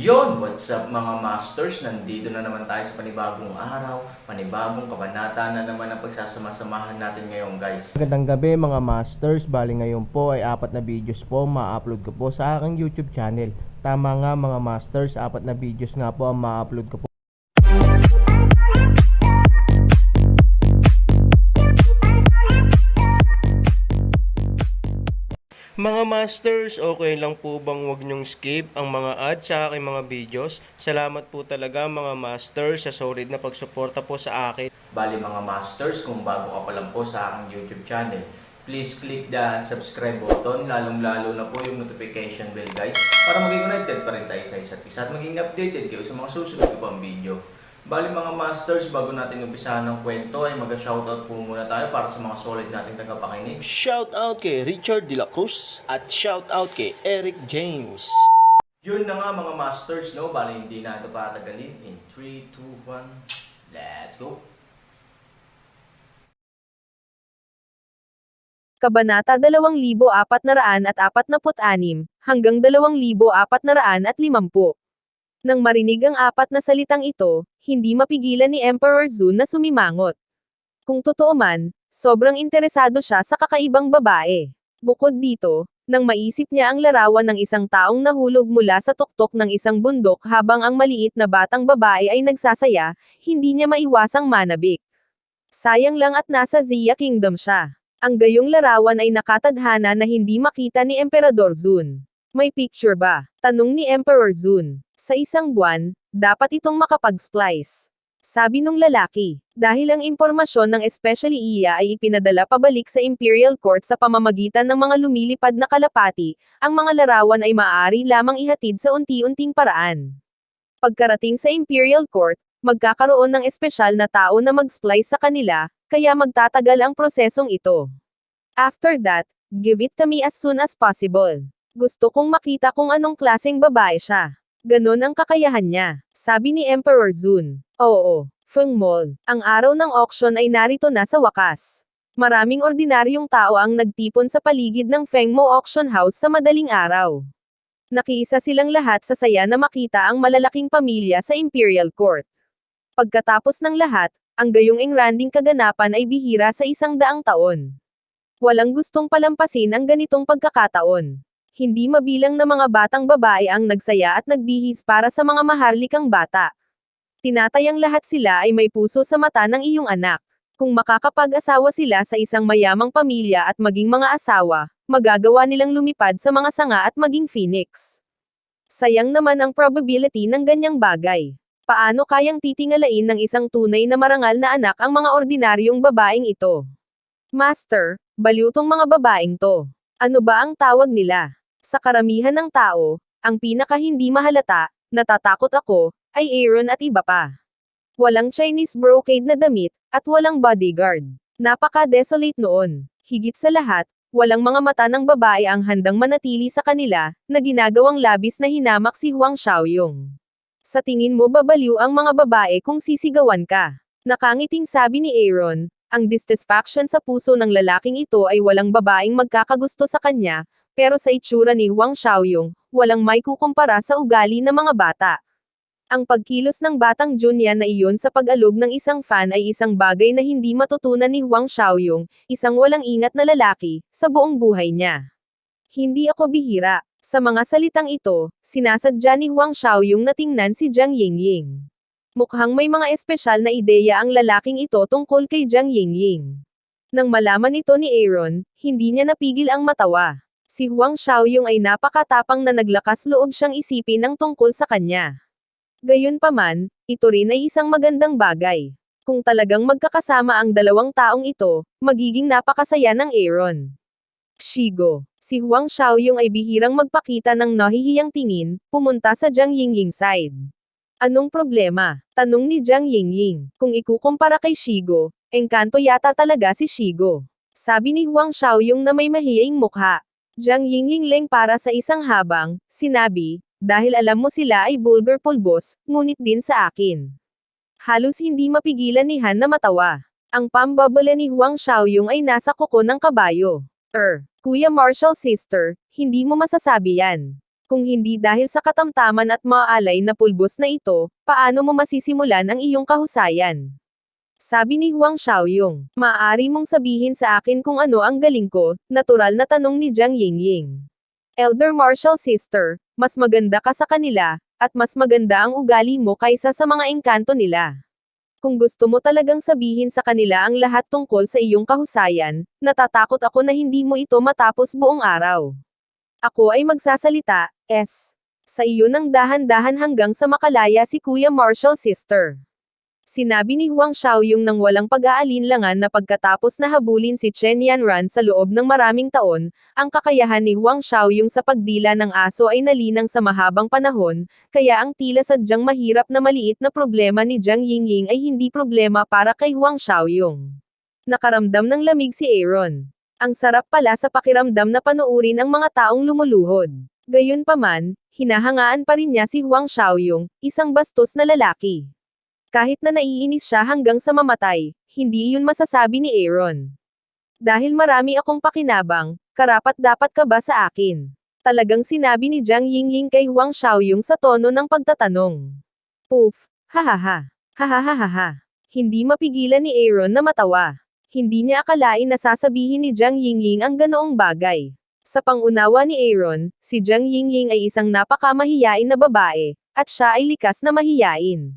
Yon, what's up mga masters? Nandito na naman tayo sa panibagong araw, panibagong kabanata na naman ang pagsasama-samahan natin ngayon, guys. Magandang gabi mga masters, bali ngayon po ay 4 na videos po ma-upload ko po sa aking YouTube channel. Tama nga mga masters, 4 na videos nga po ang ma-upload ko po. Mga masters, okay lang po bang wag nyong skip ang mga ads sa aking mga videos? Salamat po talaga mga masters sa solid na pagsuporta po sa akin. Bali mga masters, kung bago ka pa lang po sa aking YouTube channel, please click the subscribe button, lalong-lalo na po yung notification bell, guys, para maging connected pa rin tayo sa isa't isa at maging updated kayo sa mga susunod ko pang video. Bali mga masters, bago natin umpisahan ng kwento ay mag-shoutout po muna tayo para sa mga solid nating tagapakinig. Shoutout kay Richard De La Cruz at shoutout kay Eric James. Yun na nga mga masters, no? Bali hindi na ito patagalin. In 3, 2, 1, let's go! Kabanata 2446 hanggang 2450. Nang marinig ang 4 na salitang ito, hindi mapigilan ni Emperor Zun na sumimangot. Kung totoo man, sobrang interesado siya sa kakaibang babae. Bukod dito, nang maisip niya ang larawan ng isang taong nahulog mula sa tuktok ng isang bundok habang ang maliit na batang babae ay nagsasaya, hindi niya maiwasang manabik. Sayang lang at nasa Zia Kingdom siya. Ang gayong larawan ay nakatadhana na hindi makita ni Emperador Zun. May picture ba? Tanong ni Emperor Zun. Sa isang buwan, dapat itong makapag-splice. Sabi nung lalaki, dahil ang impormasyon ng especially iya ay ipinadala pabalik sa Imperial Court sa pamamagitan ng mga lumilipad na kalapati, ang mga larawan ay maaari lamang ihatid sa unti-unting paraan. Pagkarating sa Imperial Court, magkakaroon ng espesyal na tao na mag-splice sa kanila, kaya magtatagal ang prosesong ito. After that, give it to me as soon as possible. Gusto kong makita kung anong klaseng babae siya. Ganon ang kakayahan niya, sabi ni Emperor Zun. Oo, Feng Mall. Ang araw ng auction ay narito na sa wakas. Maraming ordinaryong tao ang nagtipon sa paligid ng Fengmo Auction House sa madaling araw. Nakiisa silang lahat sa saya na makita ang malalaking pamilya sa Imperial Court. Pagkatapos ng lahat, ang gayong engranding kaganapan ay bihira sa 100 taon. Walang gustong palampasin ang ganitong pagkakataon. Hindi mabilang na mga batang babae ang nagsaya at nagbihis para sa mga maharlikang bata. Tinatayang lahat sila ay may puso sa mata ng iyong anak. Kung makakapag-asawa sila sa isang mayamang pamilya at maging mga asawa, magagawa nilang lumipad sa mga sanga at maging phoenix. Sayang naman ang probability ng ganyang bagay. Paano kayang titingalain ng isang tunay na marangal na anak ang mga ordinaryong babaeng ito? Master, baliw tong mga babaeng to. Ano ba ang tawag nila? Sa karamihan ng tao, ang pinaka hindi mahalata, natatakot ako, ay Aaron at iba pa. Walang Chinese brocade na damit, at walang bodyguard. Napaka-desolate noon. Higit sa lahat, walang mga mata ng babae ang handang manatili sa kanila, na ginagawang labis na hinamak si Huang Xiaoyong. Sa tingin mo babaliw ang mga babae kung sisigawan ka? Nakangiting sabi ni Aaron, ang dissatisfaction sa puso ng lalaking ito ay walang babaeng magkakagusto sa kanya, pero sa itsura ni Huang Xiaoyong, walang may kukumpara sa ugali ng mga bata. Ang pagkilos ng batang Junya na iyon sa pag-alog ng isang fan ay isang bagay na hindi matutunan ni Huang Xiaoyong, isang walang ingat na lalaki, sa buong buhay niya. Hindi ako bihira. Sa mga salitang ito, sinasadya ni Huang Xiaoyong na tingnan si Jiang Yingying. Mukhang may mga espesyal na ideya ang lalaking ito tungkol kay Jiang Yingying. Nang malaman ito ni Aaron, hindi niya napigil ang matawa. Si Huang Xiaoyong ay napakatapang na naglakas loob siyang isipin ang tungkol sa kanya. Gayunpaman, ito rin ay isang magandang bagay. Kung talagang magkakasama ang dalawang taong ito, magiging napakasaya ng Aaron. Shigo. Si Huang Xiaoyong ay bihirang magpakita ng nahihiyang tingin, pumunta sa Jiang Yingying side. Anong problema? Tanong ni Jiang Yingying. Kung ikukumpara kay Shigo, engkanto yata talaga si Shigo. Sabi ni Huang Xiaoyong na may mahiyaing mukha. Jiang Yingying leng para sa isang habang, sinabi, dahil alam mo sila ay bulgar pulbos, ngunit din sa akin. Halos hindi mapigilan ni Han na matawa. Ang pambabala ni Huang Xiaoyong ay nasa kuko ng kabayo. Kuya Marshall sister, hindi mo masasabi yan. Kung hindi dahil sa katamtaman at maalay na pulbos na ito, paano mo masisimulan ang iyong kahusayan? Sabi ni Huang Xiaoyong, maaari mong sabihin sa akin kung ano ang galing ko, natural na tanong ni Jiang Yingying. Elder Martial Sister, mas maganda ka sa kanila, at mas maganda ang ugali mo kaysa sa mga engkanto nila. Kung gusto mo talagang sabihin sa kanila ang lahat tungkol sa iyong kahusayan, natatakot ako na hindi mo ito matapos buong araw. Ako ay magsasalita, sa iyo ng dahan-dahan hanggang sa makalaya si Kuya Martial Sister. Sinabi ni Huang Xiaoyong nang walang pag-aalinlangan na pagkatapos na habulin si Chen Yanran sa loob ng maraming taon, ang kakayahan ni Huang Xiaoyong sa pagdila ng aso ay nalinang sa mahabang panahon, kaya ang tila sadyang mahirap na maliit na problema ni Jiang Yingying ay hindi problema para kay Huang Xiaoyong. Nakaramdam ng lamig si Aaron. Ang sarap pala sa pakiramdam na panuurin ang mga taong lumuluhod. Gayunpaman, hinahangaan pa rin niya si Huang Xiaoyong, isang bastos na lalaki. Kahit na naiinis siya hanggang sa mamatay, hindi iyon masasabi ni Aaron. Dahil marami akong pakinabang, karapat-dapat ka ba sa akin? Talagang sinabi ni Jiang Yingying kay Huang Xiaoyong sa tono ng pagtatanong. Poof, hahaha, hahaha. Hindi mapigilan ni Aaron na matawa. Hindi niya akalain na sasabihin ni Jiang Yingying ang ganoong bagay. Sa pangunawa ni Aaron, si Jiang Yingying ay isang napakamahiyain na babae, at siya ay likas na mahiyain.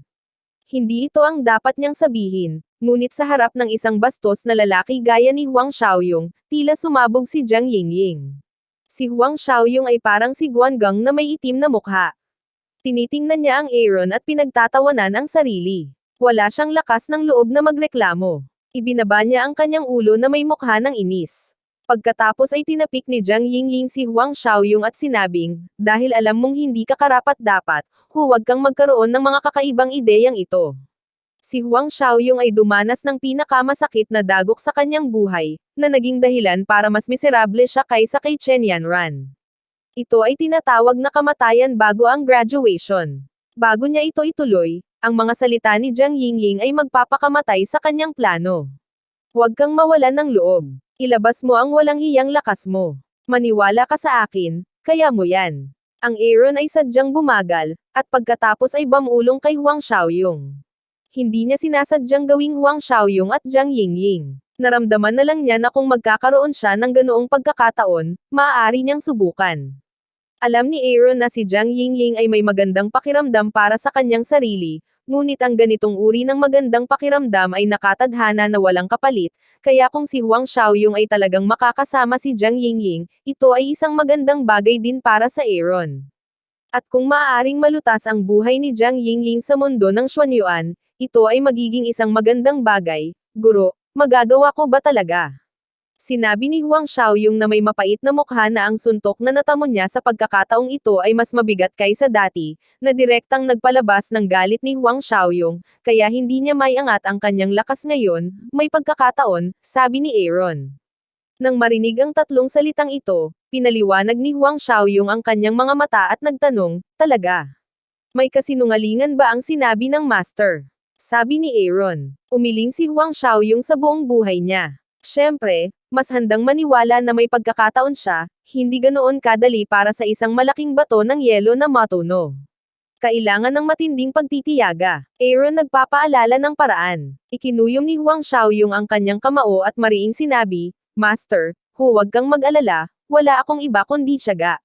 Hindi ito ang dapat niyang sabihin, ngunit sa harap ng isang bastos na lalaki gaya ni Huang Xiaoyong, tila sumabog si Jiang Yingying. Si Huang Xiaoyong ay parang si Guanggang na may itim na mukha. Tinitingnan niya ang Aaron at pinagtatawanan ang sarili. Wala siyang lakas ng loob na magreklamo. Ibinaba niya ang kanyang ulo na may mukha ng inis. Pagkatapos ay tinapik ni Jiang Yingying si Huang Xiaoyong at sinabing, dahil alam mong hindi ka karapat-dapat, huwag kang magkaroon ng mga kakaibang ideyang ito. Si Huang Xiaoyong ay dumanas ng pinakamasakit na dagok sa kanyang buhay, na naging dahilan para mas miserable siya kaysa kay Chen Yanran. Ito ay tinatawag na kamatayan bago ang graduation. Bago niya ito ituloy, ang mga salita ni Jiang Yingying ay magpapakamatay sa kanyang plano. Huwag kang mawalan ng loob. Ilabas mo ang walang hiyang lakas mo. Maniwala ka sa akin, kaya mo yan. Ang Aaron ay sadyang bumagal, at pagkatapos ay bamulong kay Huang Xiaoyong. Hindi niya sinasadyang gawing Huang Xiaoyong at Jiang Yingying. Naramdaman na lang niya na kung magkakaroon siya ng ganoong pagkakataon, maaari niyang subukan. Alam ni Aaron na si Jiang Yingying ay may magandang pakiramdam para sa kanyang sarili, ngunit ang ganitong uri ng magandang pakiramdam ay nakatadhana na walang kapalit, kaya kung si Huang Xiaoyong ay talagang makakasama si Jiang Yingying, ito ay isang magandang bagay din para sa Aaron. At kung maaaring malutas ang buhay ni Jiang Yingying sa mundo ng Xuanyuan, ito ay magiging isang magandang bagay. Guro, magagawa ko ba talaga? Sinabi ni Huang Xiaoyong na may mapait na mukha na ang suntok na natamo niya sa pagkakataong ito ay mas mabigat kaysa dati, na direktang nagpalabas ng galit ni Huang Xiaoyong, kaya hindi niya maiangat ang kanyang lakas ngayon, may pagkakataon, sabi ni Aaron. Nang marinig ang tatlong salitang ito, pinaliwanag ni Huang Xiaoyong ang kanyang mga mata at nagtanong, talaga? May kasinungalingan ba ang sinabi ng master? Sabi ni Aaron. Umiling si Huang Xiaoyong sa buong buhay niya. Siyempre, mas handang maniwala na may pagkakataon siya, hindi ganoon kadali para sa isang malaking bato ng yelo na matuno. Kailangan ng matinding pagtitiyaga. Aaron nagpapaalala ng paraan. Ikinuyom ni Huang Xiaoyong ang kanyang kamao at mariing sinabi, Master, huwag kang mag-alala, wala akong iba kundi tiyaga.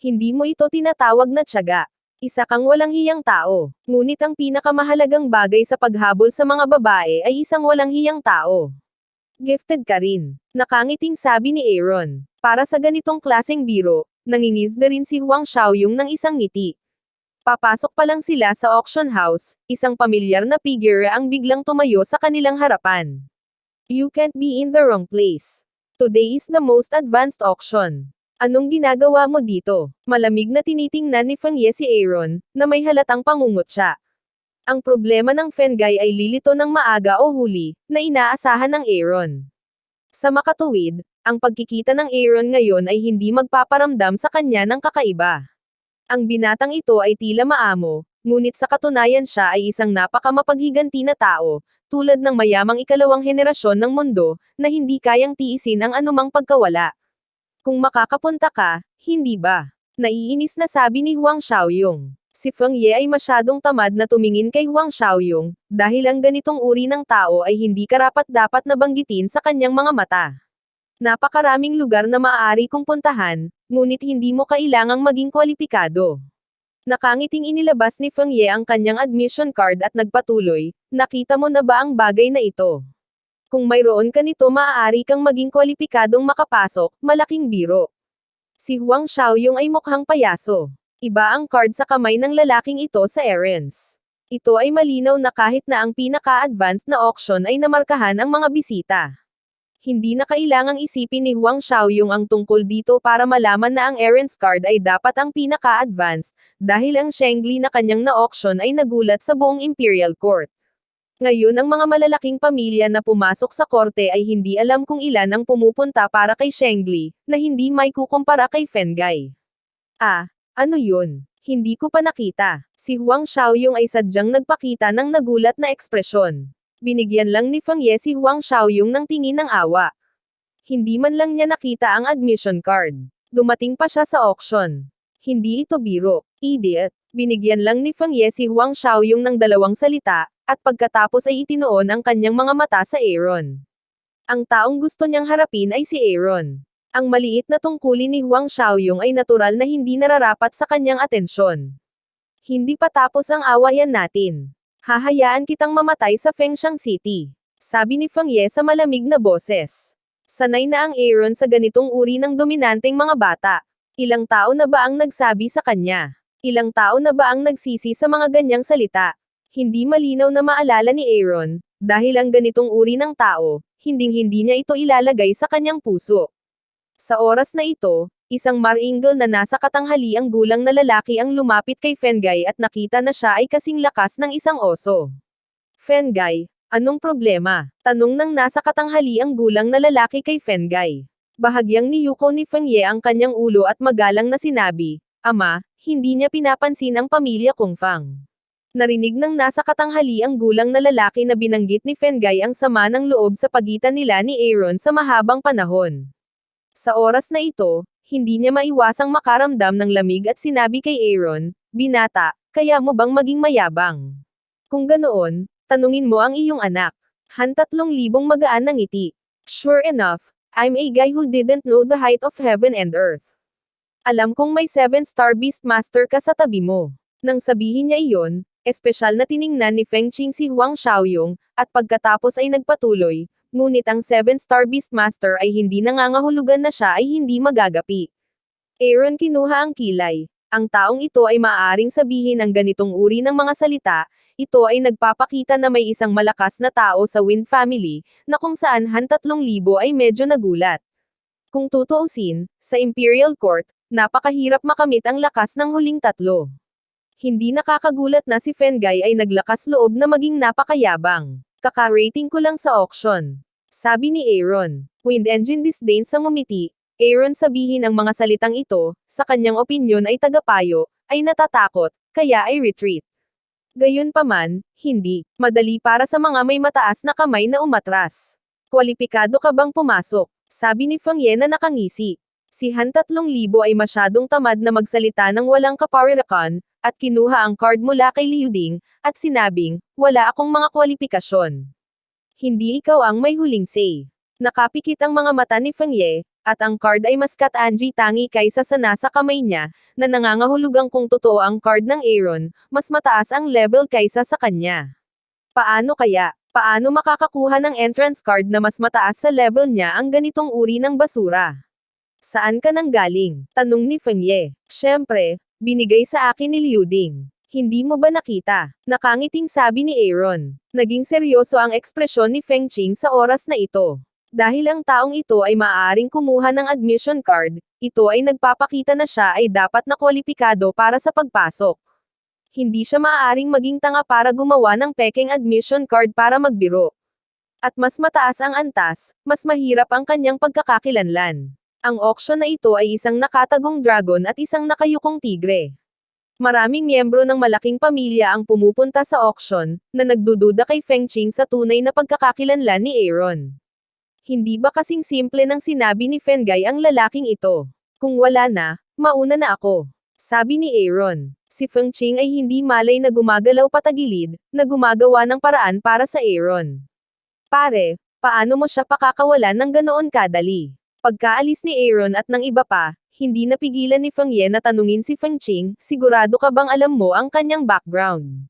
Hindi mo ito tinatawag na tiyaga. Isa kang walang hiyang tao. Ngunit ang pinakamahalagang bagay sa paghabol sa mga babae ay isang walang hiyang tao. Gifted ka rin. Nakangiting sabi ni Aaron. Para sa ganitong klaseng biro, nangingisda rin si Huang Xiaoyong ng isang ngiti. Papasok pa lang sila sa auction house, isang pamilyar na figure ang biglang tumayo sa kanilang harapan. You can't be in the wrong place. Today is the most advanced auction. Anong ginagawa mo dito? Malamig na tinitingnan ni Feng Ye si Aaron, na may halatang pangungutya. Ang problema ng Fengay ay lilito ng maaga o huli, na inaasahan ng Aaron. Sa makatuwid, ang pagkikita ng Aaron ngayon ay hindi magpaparamdam sa kanya ng kakaiba. Ang binatang ito ay tila maamo, ngunit sa katunayan siya ay isang napakamapaghiganti na tao, tulad ng mayamang ikalawang henerasyon ng mundo, na hindi kayang tiisin ang anumang pagkawala. Kung makakapunta ka, hindi ba? Naiinis na sabi ni Huang Xiaoyong. Si Feng Ye ay masyadong tamad na tumingin kay Huang Xiaoyong, dahil ang ganitong uri ng tao ay hindi karapat-dapat na banggitin sa kanyang mga mata. Napakaraming lugar na maaari kong puntahan, ngunit hindi mo kailangang maging kwalipikado. Nakangiting inilabas ni Feng Ye ang kanyang admission card at nagpatuloy, nakita mo na ba ang bagay na ito? Kung mayroon ka nito maaari kang maging kwalipikadong makapasok, malaking biro. Si Huang Xiaoyong ay mukhang payaso. Iba ang card sa kamay ng lalaking ito sa errands. Ito ay malinaw na kahit na ang pinaka-advanced na auction ay namarkahan ang mga bisita. Hindi na kailangang isipin ni Huang Xiaoyong ang tungkol dito para malaman na ang errands card ay dapat ang pinaka-advanced, dahil ang Shengli na kanyang na-auction ay nagulat sa buong Imperial Court. Ngayon ang mga malalaking pamilya na pumasok sa korte ay hindi alam kung ilan ang pumupunta para kay Shengli, na hindi may kukumpara kay Fengai. Ano yun? Hindi ko pa nakita. Si Huang Xiaoyong ay sadyang nagpakita ng nagulat na ekspresyon. Binigyan lang ni Feng Ye si Huang Xiaoyong ng tingin ng awa. Hindi man lang niya nakita ang admission card. Dumating pa siya sa auction. Hindi ito biro. Idiot. Binigyan lang ni Feng Ye si Huang Xiaoyong ng 2 salita, at pagkatapos ay itinoon ang kanyang mga mata sa Aaron. Ang taong gusto niyang harapin ay si Aaron. Ang maliit na tungkulin ni Huang Xiaoyong ay natural na hindi nararapat sa kanyang atensyon. Hindi pa tapos ang awayan natin. Hahayaan kitang mamatay sa Fengshan City. Sabi ni Feng Ye sa malamig na boses. Sanay na ang Aaron sa ganitong uri ng dominanteng mga bata. Ilang tao na ba ang nagsabi sa kanya? Ilang tao na ba ang nagsisi sa mga ganyang salita? Hindi malinaw na maalala ni Aaron, dahil ang ganitong uri ng tao, hinding-hindi niya ito ilalagay sa kanyang puso. Sa oras na ito, isang maringal na nasa katanghaliang gulang na lalaki ang lumapit kay Fengai at nakita na siya ay kasing lakas ng isang oso. Fengai, anong problema? Tanong ng nasa katanghaliang gulang na lalaki kay Fengai. Bahagyang niyuko ni Feng Ye ang kanyang ulo at magalang na sinabi, Ama, hindi niya pinapansin ang pamilya Kung Fang. Narinig ng nasa katanghaliang gulang na lalaki na binanggit ni Fengai ang sama ng loob sa pagitan nila ni Aaron sa mahabang panahon. Sa oras na ito, hindi niya maiwasang makaramdam ng lamig at sinabi kay Aaron, Binata, kaya mo bang maging mayabang? Kung ganoon, tanungin mo ang iyong anak. 3,000 magaan na ngiti. Sure enough, I'm a guy who didn't know the height of heaven and earth. Alam kong may 7-star Beastmaster ka sa tabi mo. Nang sabihin niya iyon, espesyal na tiningnan ni Feng Qing si Huang Xiaoyong, at pagkatapos ay nagpatuloy, ngunit ang 7-star Beastmaster ay hindi nangangahulugan na siya ay hindi magagapi. Aaron kinuha ang kilay. Ang taong ito ay maaaring sabihin ang ganitong uri ng mga salita, ito ay nagpapakita na may isang malakas na tao sa Wind family, na kung saan 3,000 ay medyo nagulat. Kung tutuusin, sa Imperial Court, napakahirap makamit ang lakas ng huling 3. Hindi nakakagulat na si Fengai ay naglakas loob na maging napakayabang. Kaka-rating ko lang sa auction. Sabi ni Aaron. Wind Engine disdain sa ngumiti. Aaron sabihin ang mga salitang ito, sa kanyang opinyon ay tagapayo, ay natatakot, kaya ay retreat. Gayunpaman, hindi. Madali para sa mga may mataas na kamay na umatras. Kwalipikado ka bang pumasok? Sabi ni Feng Ye na nakangisi. Si Han 3,000 ay masyadong tamad na magsalita ng walang kaparirakan, at kinuha ang card mula kay Liu Ding, at sinabing, wala akong mga kwalifikasyon. Hindi ikaw ang may huling say. Nakapikit ang mga mata ni Feng Ye, at ang card ay mas katangi tangi kaysa sa nasa kamay niya, na nangangahulugang kung totoo ang card ng Aaron, mas mataas ang level kaysa sa kanya. Paano kaya? Paano makakakuha ng entrance card na mas mataas sa level niya ang ganitong uri ng basura? Saan ka nang galing? Tanong ni Feng Ye. Siyempre, binigay sa akin ni Liu Ding. Hindi mo ba nakita? Nakangiting sabi ni Aaron. Naging seryoso ang ekspresyon ni Feng Qing sa oras na ito. Dahil ang taong ito ay maaaring kumuha ng admission card, ito ay nagpapakita na siya ay dapat na kwalipikado para sa pagpasok. Hindi siya maaaring maging tanga para gumawa ng pekeng admission card para magbiro. At mas mataas ang antas, mas mahirap ang kanyang pagkakakilanlan. Ang auction na ito ay isang nakatagong dragon at isang nakayukong tigre. Maraming miyembro ng malaking pamilya ang pumupunta sa auction, na nagdududa kay Feng Qing sa tunay na pagkakakilanlan ni Aaron. Hindi ba kasing simple ng sinabi ni Fengai ang lalaking ito? Kung wala na, mauna na ako. Sabi ni Aaron. Si Feng Qing ay hindi malay na gumagalaw patagilid, na gumagawa ng paraan para sa Aaron. Pare, paano mo siya pakakawalan ng ganoon kadali? Pagkaalis ni Aaron at ng iba pa, hindi napigilan ni Feng Ye na tanungin si Feng Qing, sigurado ka bang alam mo ang kanyang background?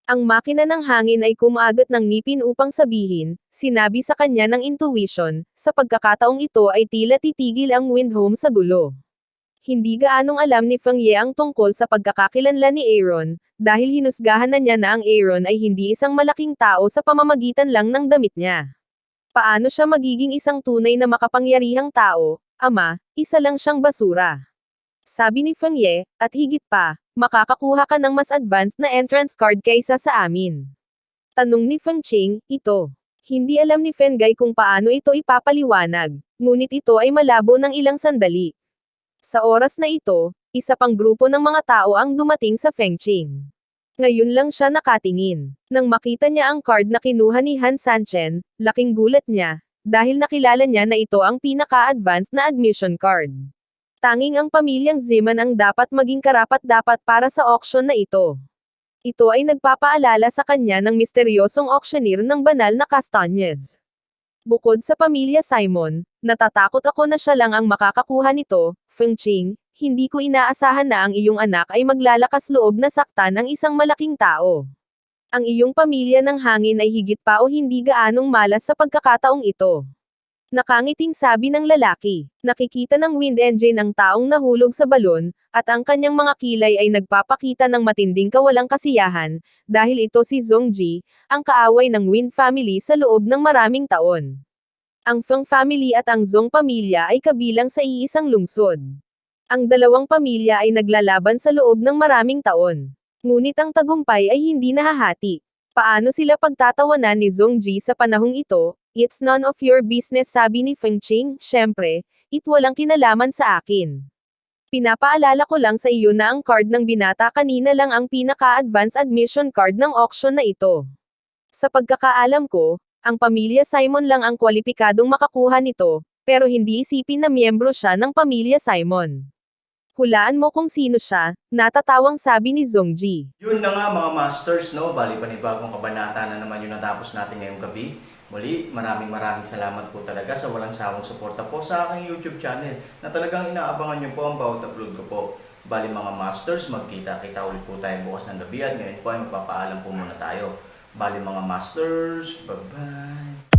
Ang makina ng hangin ay kumagat ng ngipin upang sabihin, sinabi sa kanya ng intuition, sa pagkakataong ito ay tila titigil ang Windhome sa gulo. Hindi gaanong alam ni Feng Ye ang tungkol sa pagkakakilanlan ni Aaron, dahil hinusgahan na niya na ang Aaron ay hindi isang malaking tao sa pamamagitan lang ng damit niya. Paano siya magiging isang tunay na makapangyarihang tao, ama, isa lang siyang basura. Sabi ni Feng Ye, at higit pa, makakakuha ka ng mas advanced na entrance card kaysa sa amin. Tanong ni Feng Qing, ito. Hindi alam ni Feng Gai kung paano ito ipapaliwanag, ngunit ito ay malabo ng ilang sandali. Sa oras na ito, isa pang grupo ng mga tao ang dumating sa Feng Qing. Ngayon lang siya nakatingin. Nang makita niya ang card na kinuha ni Han Sanchen, laking gulat niya, dahil nakilala niya na ito ang pinaka-advanced na admission card. Tanging ang pamilyang Ziman ang dapat maging karapat-dapat para sa auction na ito. Ito ay nagpapaalala sa kanya ng misteryosong auctioneer ng banal na Castañez. Bukod sa pamilya Simon, natatakot ako na siya lang ang makakakuha nito, Feng Qing, hindi ko inaasahan na ang iyong anak ay maglalakas loob na saktan ang isang malaking tao. Ang iyong pamilya ng hangin ay higit pa o hindi gaanong malas sa pagkakataong ito. Nakangiting sabi ng lalaki. Nakikita ng wind engine ang taong nahulog sa balon, at ang kanyang mga kilay ay nagpapakita ng matinding kawalang kasiyahan, dahil ito si Zhongji, ang kaaway ng Wind family sa loob ng maraming taon. Ang Feng family at ang Zhong pamilya ay kabilang sa iisang lungsod. Ang dalawang pamilya ay naglalaban sa loob ng maraming taon. Ngunit ang tagumpay ay hindi nahahati. Paano sila pagtatawanan ni Zhongji sa panahong ito? It's none of your business, sabi ni Feng Qing, syempre, walang kinalaman sa akin. Pinapaalala ko lang sa iyo na ang card ng binata kanina lang ang pinaka-advanced admission card ng auction na ito. Sa pagkakaalam ko, ang pamilya Simon lang ang kwalipikadong makakuha nito, pero hindi isipin na miyembro siya ng pamilya Simon. Hulaan mo kung sino siya, natatawang sabi ni Zhongji. Yun na nga mga masters, no? Bali panibagong kabanata na naman yung natapos natin ngayong gabi. Muli, maraming salamat po talaga sa walang sawang suporta po sa aking YouTube channel na talagang inaabangan nyo po ang bawat upload ko po. Bali mga masters, magkita-kita ulit po tayo bukas ng gabi at ngayon po ay magpapaalam po muna tayo. Bali mga masters, bye-bye!